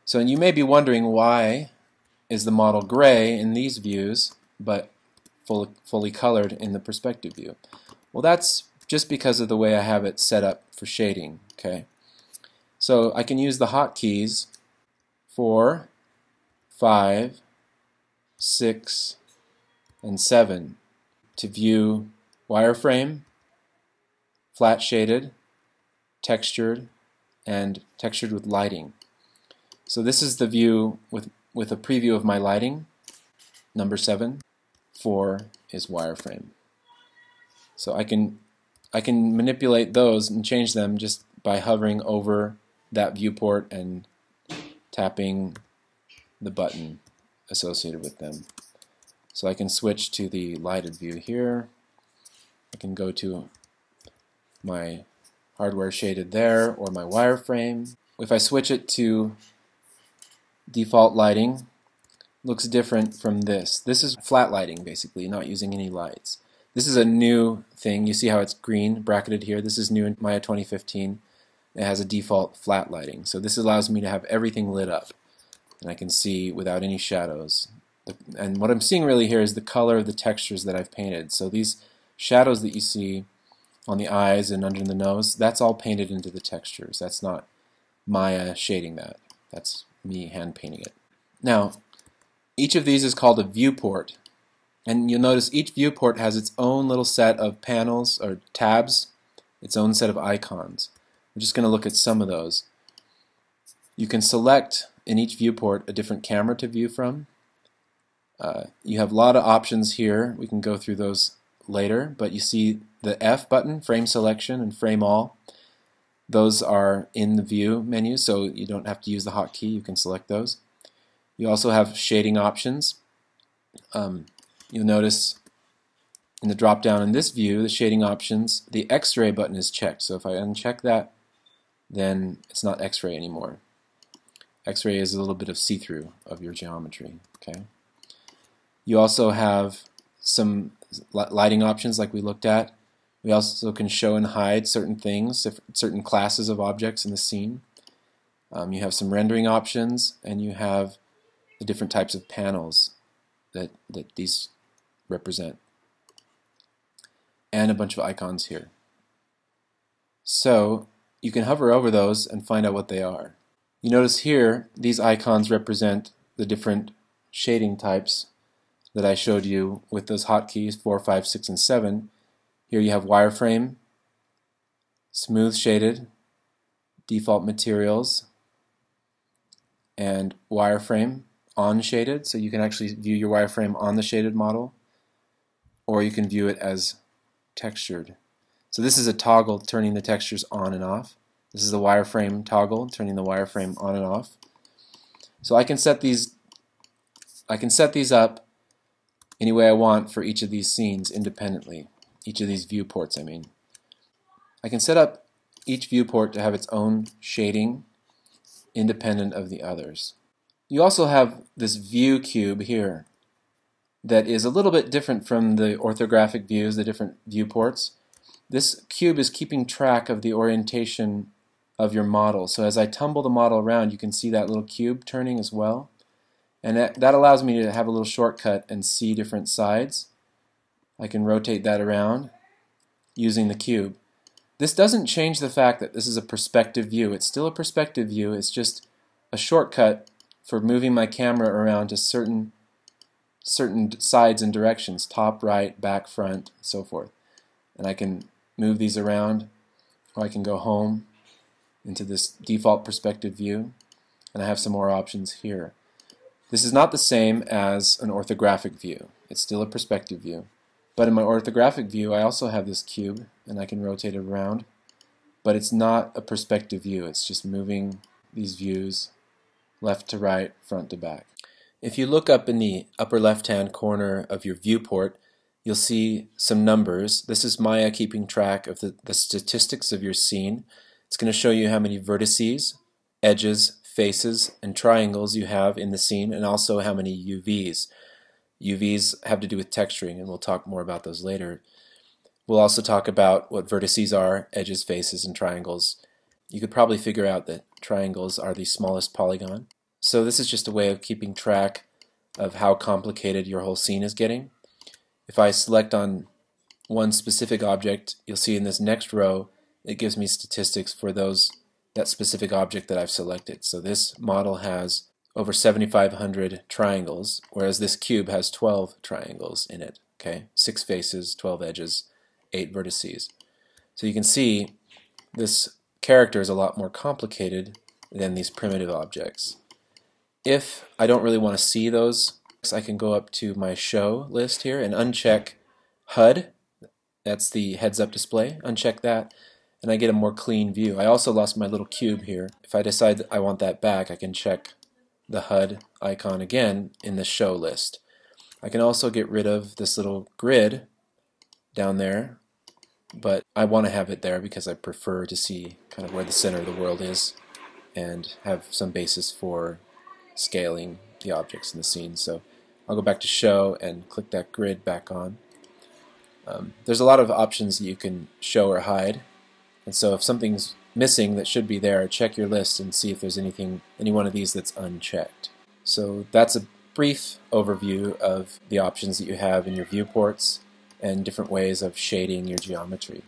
So you may be wondering, why is the model gray in these views but fully colored in the perspective view? Well, that's just because of the way I have it set up for shading. Okay, so I can use the hotkeys 4, 5, 6, and 7 to view wireframe, flat shaded, textured, and textured with lighting. So this is the view with a preview of my lighting. Number 7. 4 is wireframe. So I can manipulate those and change them just by hovering over that viewport and tapping the button associated with them. So I can switch to the lighted view here. I can go to my hardware shaded there or my wireframe. If I switch it to default lighting, looks different from this. This is flat lighting, basically, not using any lights. This is a new thing. You see how it's green bracketed here? This is new in Maya 2015. It has a default flat lighting. So this allows me to have everything lit up, and I can see without any shadows. And what I'm seeing really here is the color of the textures that I've painted. So these shadows that you see on the eyes and under the nose, that's all painted into the textures. That's not Maya shading that. That's me hand painting it. Now, each of these is called a viewport. And you'll notice each viewport has its own little set of panels or tabs, its own set of icons. We're just going to look at some of those. You can select in each viewport a different camera to view from. You have a lot of options here. We can go through those later, but you see the F button, frame selection, and frame all. Those are in the view menu, so you don't have to use the hotkey. You can select those. You also have shading options. You'll notice in the drop down in this view, the shading options, the X-ray button is checked. So if I uncheck that, then it's not X-ray anymore. X-ray is a little bit of see-through of your geometry. Okay. You also have some lighting options like we looked at. We also can show and hide certain things, certain classes of objects in the scene. You have some rendering options, and you have the different types of panels that these represent, and a bunch of icons here. So you can hover over those and find out what they are. You notice here these icons represent the different shading types that I showed you with those hotkeys 4, 5, 6, and 7. Here you have wireframe, smooth shaded, default materials, and wireframe on shaded. So you can actually view your wireframe on the shaded model, or you can view it as textured. So this is a toggle turning the textures on and off. This is the wireframe toggle turning the wireframe on and off. So I can set these up any way I want for each of these scenes independently. Each of these viewports, I mean. I can set up each viewport to have its own shading independent of the others. You also have this ViewCube here that is a little bit different from the orthographic views, the different viewports. This cube is keeping track of the orientation of your model. So as I tumble the model around, you can see that little cube turning as well. And that allows me to have a little shortcut and see different sides. I can rotate that around using the cube. This doesn't change the fact that this is a perspective view. It's still a perspective view. It's just a shortcut for moving my camera around to certain sides and directions, top, right, back, front, and so forth. And I can move these around, or I can go home into this default perspective view, and I have some more options here. This is not the same as an orthographic view. It's still a perspective view. But in my orthographic view, I also have this cube, and I can rotate it around. But it's not a perspective view. It's just moving these views left to right, front to back. If you look up in the upper left-hand corner of your viewport, you'll see some numbers. This is Maya keeping track of the statistics of your scene. It's going to show you how many vertices, edges, faces, and triangles you have in the scene, and also how many UVs. UVs have to do with texturing, and we'll talk more about those later. We'll also talk about what vertices are, edges, faces, and triangles. You could probably figure out that triangles are the smallest polygon. So this is just a way of keeping track of how complicated your whole scene is getting. If I select on one specific object, you'll see in this next row it gives me statistics for that specific object that I've selected. So this model has over 7,500 triangles, whereas this cube has 12 triangles in it. Okay, 6 faces, 12 edges, 8 vertices. So you can see this character is a lot more complicated than these primitive objects. If I don't really want to see those, I can go up to my show list here and uncheck HUD. That's the heads-up display. Uncheck that, and I get a more clean view. I also lost my little cube here. If I decide I want that back, I can check the HUD icon again in the show list. I can also get rid of this little grid down there, but I want to have it there because I prefer to see kind of where the center of the world is and have some basis for scaling the objects in the scene. So I'll go back to show and click that grid back on. There's a lot of options that you can show or hide, and so if something's missing that should be there, check your list and see if there's any one of these that's unchecked. So that's a brief overview of the options that you have in your viewports and different ways of shading your geometry.